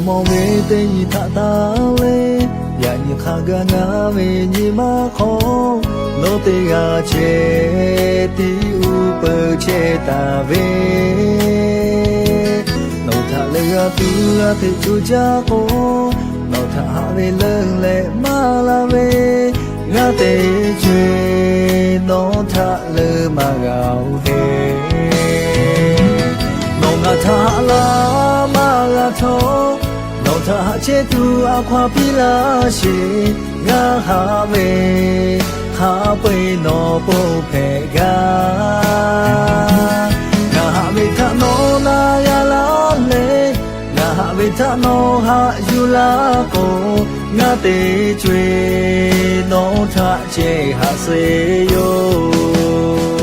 မောဝေတေဤထတာလေယာညခကနာမေညီမခေါ်နိုတေကချေတီဥပချေတာဝေနိုထလေရတူရတေချူကြကိုနိုထဟာဝေလလေမလာဝေငါတေချွေနိုထလေမကောဟေနိုငါထလာမလာထောနောထချေတူအခွာပြီလားရှိငါဟာမေဟာပိနောပုဖေကငါဟာမေထနောနာရလာလေငါဟာမေထနောဟာယူလာကိုငါတေကျွေနောထချေဟာစေယော